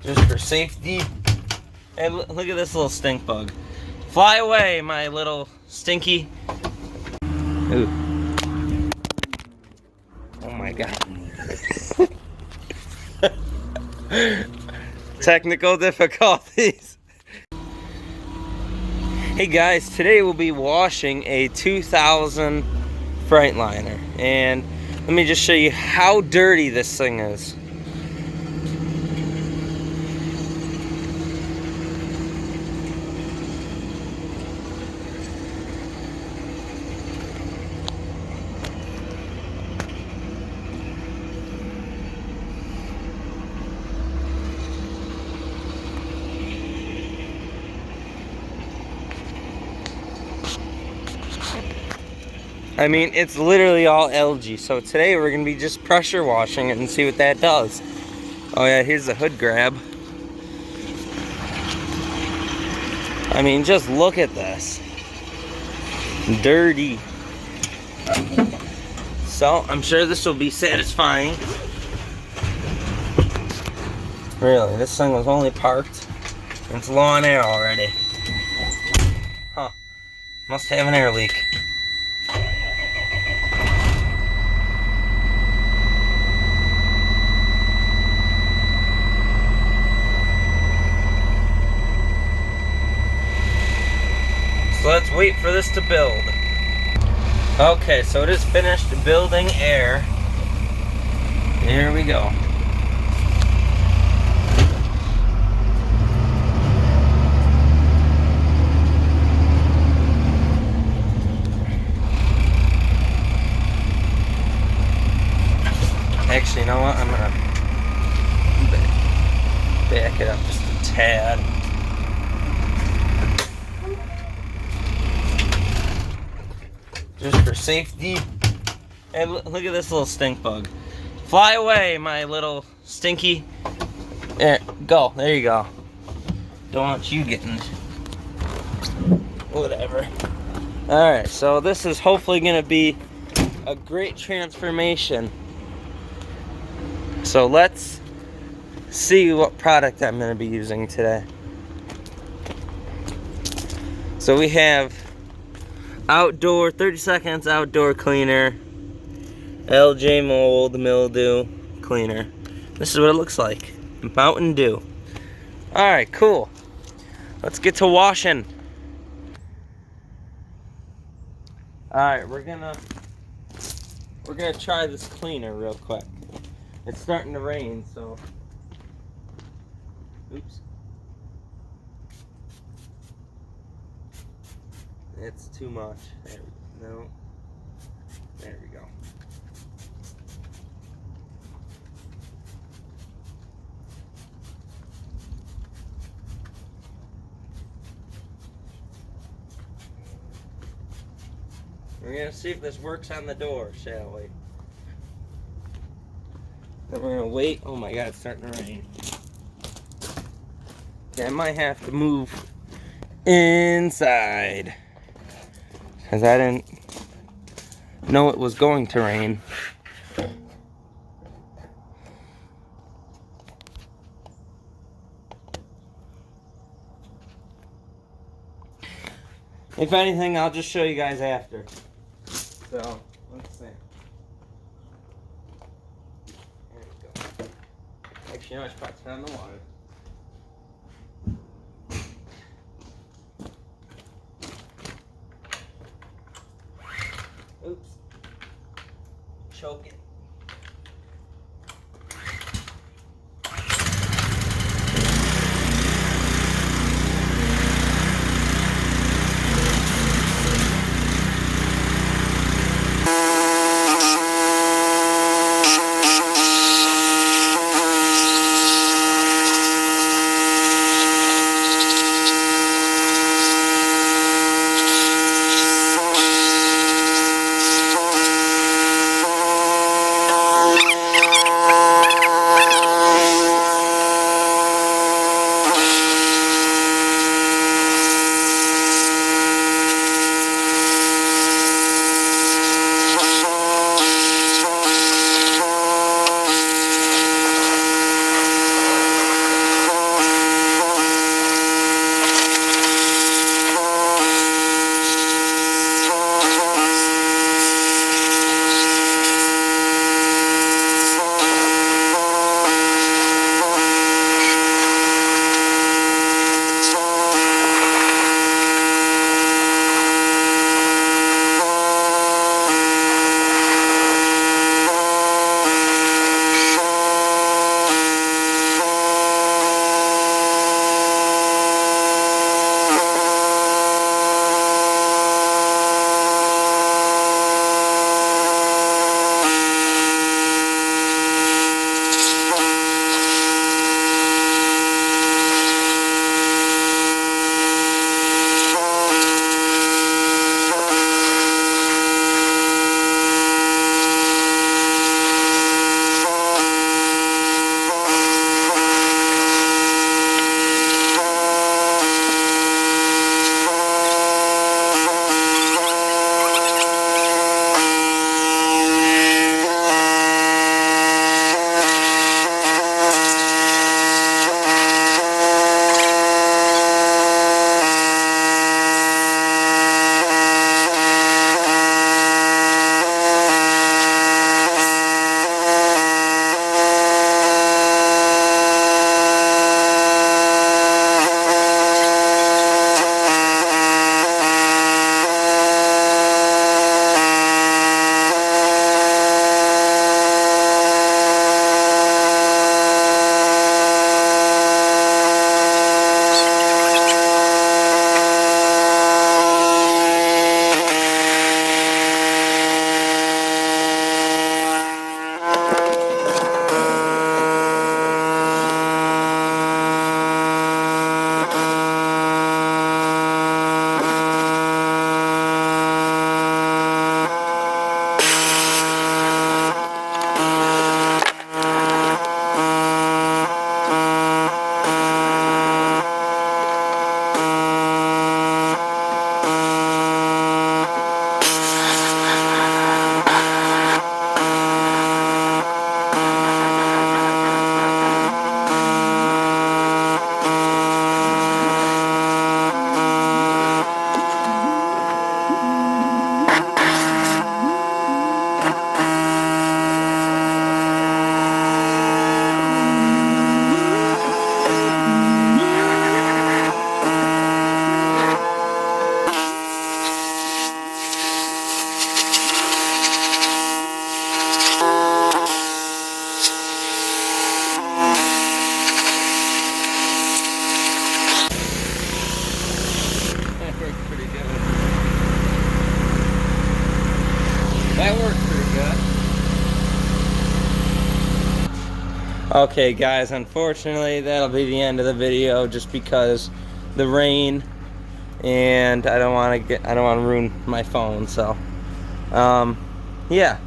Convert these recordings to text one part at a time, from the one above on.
just for safety. Hey, look at this little stink bug. Fly away, my little stinky. Ooh. Oh my god. Technical difficulties. Hey guys, today we'll be washing a 2000 Freightliner, and let me just show you how dirty this thing is. I mean, it's literally all algae. So today we're going to be just pressure washing it and see what that does. Oh yeah, here's the hood grab. I mean, just look at this. Dirty. So, I'm sure this will be satisfying. Really, this thing was only parked. And it's low on air already. Huh. Must have an air leak. So let's wait for this to build. Okay, so it is finished building air. Here we go. Actually, you know what? I'm gonna back it up just a tad. Just for safety. Hey, look at this little stink bug. Fly away, my little stinky. There, go. There you go. Don't want you getting whatever. Alright, so this is hopefully going to be a great transformation. So let's see what product I'm going to be using today. So we have outdoor 30 seconds outdoor cleaner, LJ mold mildew cleaner. This is what it looks like. Mountain Dew. Alright, cool. Let's get to washing. Alright, we're gonna try this cleaner real quick. It's starting to rain, so oops. It's too much. There we go. No. There we go. We're gonna see if this works on the door, shall we? Then we're gonna wait. Oh my god, it's starting to rain. Okay, I might have to move inside, because I didn't know it was going to rain. If anything, I'll just show you guys after. So, let's see. There we go. Actually, you know, I should probably turn on the water. Oops. Choke it. Okay guys, unfortunately that'll be the end of the video just because the rain, and I don't want to ruin my phone. So yeah,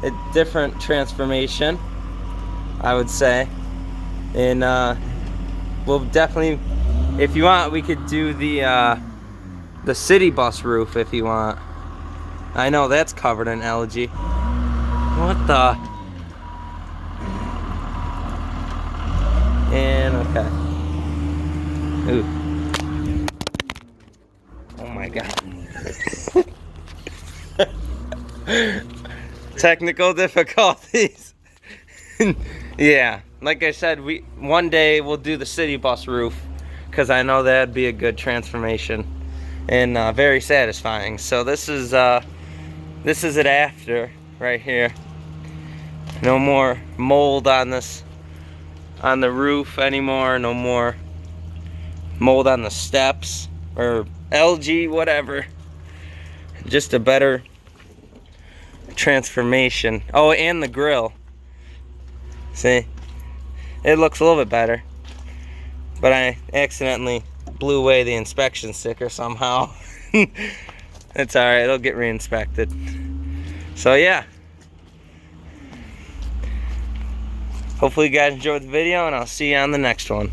a different transformation, I would say. And we'll definitely, if you want, we could do the city bus roof if you want. I know that's covered in algae. What the? And okay. Ooh. Oh my god. Technical difficulties. Yeah, like I said, one day we'll do the city bus roof, because I know that'd be a good transformation and very satisfying. So this is it after right here. No more mold on the roof anymore. No more mold on the steps or algae, whatever. Just a better transformation. Oh, and the grill. See, it looks a little bit better, but I accidentally blew away the inspection sticker somehow. It's alright, it'll get re-inspected. So yeah, hopefully you guys enjoyed the video, and I'll see you on the next one.